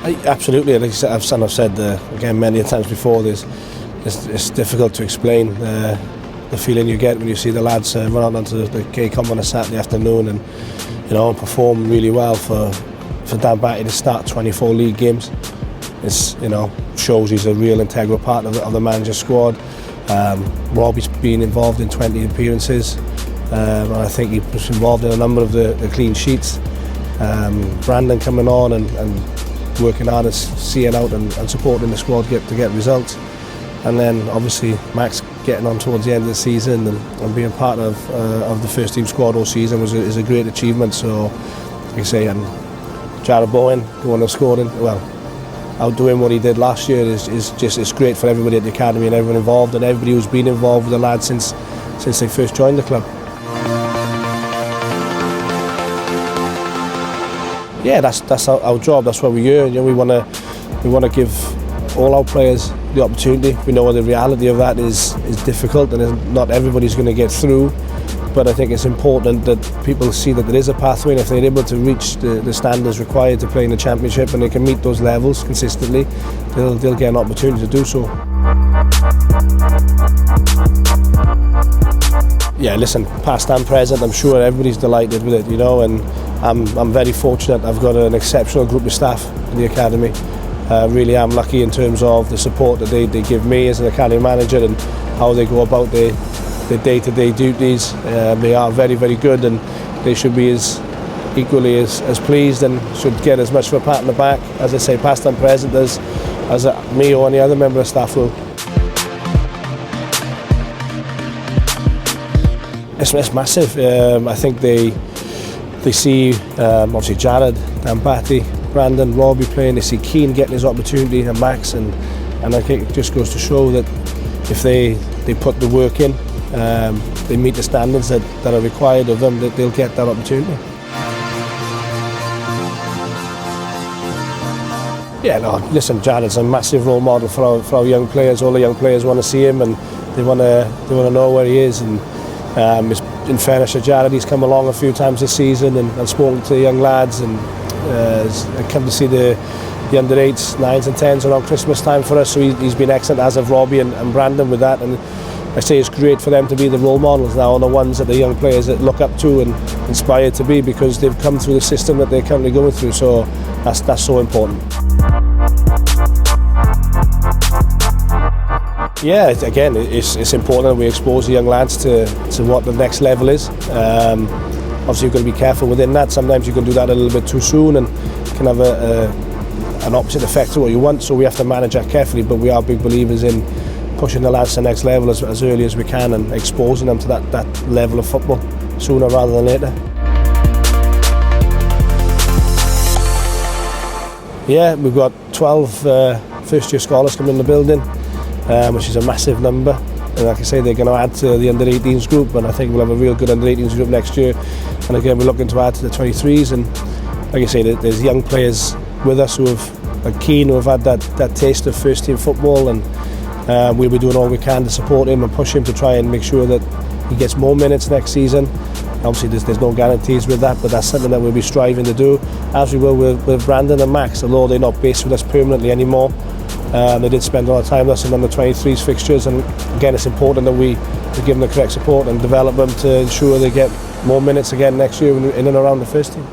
Absolutely, like I've said again many times before, it's difficult to explain the feeling you get when you see the lads run out onto the K-Comp on a Saturday afternoon and perform really well for Dan Batty to start 24 league games. It's shows he's a real integral part of the manager's squad. Robbie's been involved in 20 appearances, and I think he was involved in a number of the clean sheets. Brandon coming on and working hard and seeing out and supporting the squad to get results, and then obviously Max getting on towards the end of the season and being part of the first team squad all season is a great achievement. So, like I say, and JARROD Bowen going and scoring, outdoing what he did last year is great for everybody at the academy and everyone involved and everybody who's been involved with the lads since they first joined the club. Yeah, that's our job. That's what we do. We want to give all our players the opportunity. We know the reality of that is difficult and not everybody's going to get through. But I think it's important that people see that there is a pathway, and if they're able to reach the standards required to play in the championship and they can meet those levels consistently, they'll get an opportunity to do so. Yeah, listen, past and present, I'm sure everybody's delighted with it, and I'm very fortunate. I've got an exceptional group of staff in the academy. Really am lucky in terms of the support that they give me as an academy manager and how they go about their day-to-day duties. They are very, very good, and they should be equally as pleased and should get as much of a pat on the back, as I say, past and present, as me or any other member of staff will. It's massive. I think they see obviously JARROD, Dan Batty, Brandon, Robbie playing. They see Keane getting his opportunity, and Max, and I think it just goes to show that if they put the work in, they meet the standards that are required of them, that they'll get that opportunity. Yeah, no, listen, JARROD's a massive role model for our young players. All the young players want to see him and they want to know where he is. And in fairness to JARROD, he's come along a few times this season and spoken to the young lads and come to see the under 8s, 9s and 10s around Christmas time for us. So he's been excellent, as have Robbie and Brandon with that. And I say it's great for them to be the role models now, and the ones that the young players that look up to and inspired to be, because they've come through the system that they're currently going through. So that's so important. Yeah, again, it's important that we expose the young lads to what the next level is. Obviously, you've got to be careful within that. Sometimes you can do that a little bit too soon and can have an opposite effect to what you want. So we have to manage that carefully. But we are big believers in pushing the lads to the next level as early as we can and exposing them to that level of football sooner rather than later. Yeah, we've got 12 first-year scholars coming in the building, which is a massive number. And like I say, they're going to add to the under-18s group, and I think we'll have a real good under-18s group next year. And again, we're looking to add to the 23s. And like I say, there's young players with us who are keen, who have had that taste of first-team football, and we'll be doing all we can to support him and push him to try and make sure that he gets more minutes next season. Obviously, there's no guarantees with that, but that's something that we'll be striving to do, as we will with Brandon and Max, although they're not based with us permanently anymore. They did spend a lot of time with us in under 23s fixtures, and again, it's important that we give them the correct support and develop them to ensure they get more minutes again next year in and around the first team.